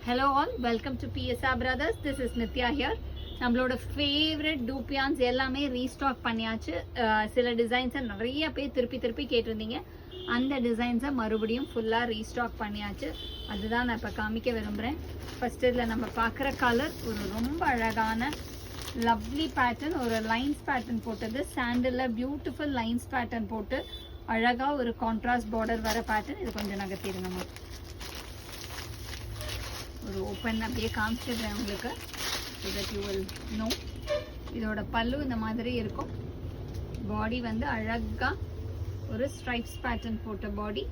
Hello all, welcome to PSR Brothers. This is Nitya here. நம்மளோட favourite டூப்பியான்ஸ் எல்லாமே restock பண்ணியாச்சு. சில டிசைன்ஸை நிறைய பேர் திருப்பி கேட்டிருந்தீங்க. அந்த டிசைன்ஸை மறுபடியும் ஃபுல்லாக ரீஸ்டாக் பண்ணியாச்சு. அதுதான் நான் இப்போ காமிக்க விரும்புகிறேன். ஃபர்ஸ்ட் இதில் நம்ம பார்க்குற கலர் ஒரு ரொம்ப அழகான லவ்லி பேட்டர்ன், ஒரு லைன்ஸ் பேட்டர்ன் போட்டது. சாண்டிலில் பியூட்டிஃபுல் லைன்ஸ் பேட்டர்ன் போட்டு அழகாக ஒரு கான்ட்ராஸ்ட் பார்டர் வர பேட்டர்ன். இது கொஞ்சம் நகர்த்திடுங்கம்மா. ஒரு ஓப்பன் அப்படியே காமிச்சிடுறேன் உங்களுக்கு, so that you will know. இதோட பல்லு இந்த மாதிரி இருக்கும். பாடி வந்து அழகா ஒரு ஸ்ட்ரைப்ஸ் பேட்டர்ன் போட்ட பாடி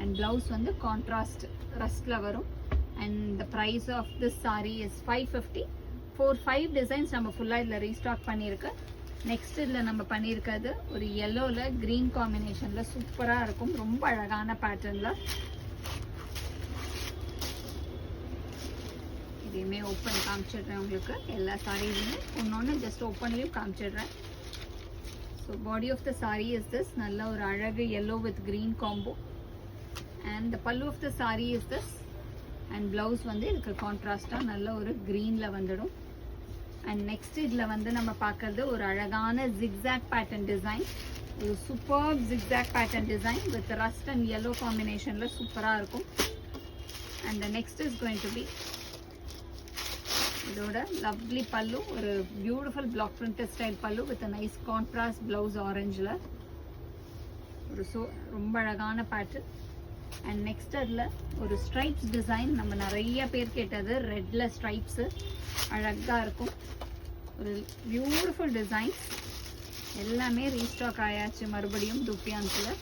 அண்ட் பிளவுஸ் வந்து கான்ட்ராஸ்ட் ரஸ்ட்ல வரும். And the price of this sari is 550. 5 designs நம்ம ஃபுல்லாக இதில் ரீஸ்டாக் பண்ணியிருக்கு. நெக்ஸ்ட் இதில் நம்ம பண்ணியிருக்கிறது ஒரு எல்லோவில் க்ரீன் காம்பினேஷனில் சூப்பராக இருக்கும். ரொம்ப அழகான பேட்டர்னில் இதையுமே ஓப்பன் காமிச்சிடுறேன் உங்களுக்கு. எல்லா சாரீஸுமே ஒன்று ஜஸ்ட் ஓப்பன்லேயும் காமிச்சிடுறேன். So body of the sari is this. நல்ல ஒரு அழகு yellow with green combo. And the pallu of the sari is this. And blouse வந்து இதுக்கு கான்ட்ராஸ்டாக நல்ல ஒரு க்ரீனில் வந்துடும். அண்ட் நெக்ஸ்ட் இதில் வந்து நம்ம பார்க்கறது ஒரு அழகான ஜிக்ஸாக் பேட்டர்ன் டிசைன். ஒரு super zigzag pattern design with rust and yellow காம்பினேஷனில் சூப்பராக இருக்கும். And the next is going to be இதோட லவ்லி பல்லு, ஒரு beautiful black printed style pallu with nice contrast blouse ஆரஞ்சில். ஒரு ரொம்ப அழகான பேட்டர்ன். அண்ட் நெக்ஸ்ட் அதில் ஒரு ஸ்ட்ரைப்ஸ் டிசைன். நம்ம நிறைய பேர் கேட்டது ரெட்டில் ஸ்ட்ரைப்ஸு அழகாக இருக்கும். ஒரு பியூட்டிஃபுல் டிசைன்ஸ் எல்லாமே ரீஸ்டாக் ஆயாச்சு மறுபடியும் டூப்பியான்ஸில்.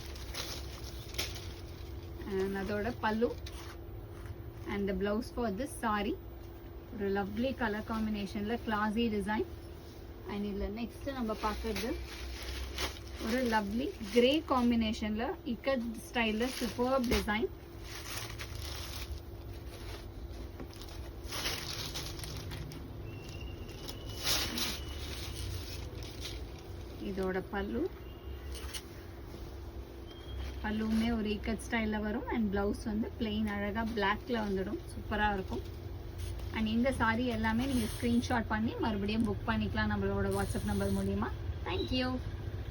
அண்ட் அதோட பல்லு and the blouse for this sorry ஒரு லவ்லி கலர் காம்பினேஷனில் கிளாஸி டிசைன். அண்ட் இதில் நெக்ஸ்ட் நம்ம பார்க்குறது ஒரு லவ்லி கிரே காம்பினேஷனில் இக்கட் ஸ்டைலில் சூப்பர் டிசைன். இதோட பல்லுமே ஒரு இக்கட் ஸ்டைலில் வரும். அண்ட் ப்ளவுஸ் வந்து பிளெயின் அழகாக பிளாக்ல வந்துடும். சூப்பராக இருக்கும். அண்ட் இந்த சாரீ எல்லாமே நீங்கள் ஸ்க்ரீன்ஷாட் பண்ணி மறுபடியும் புக் பண்ணிக்கலாம் நம்மளோட வாட்ஸ்அப் நம்பர் மூலிமா. தேங்க்யூ.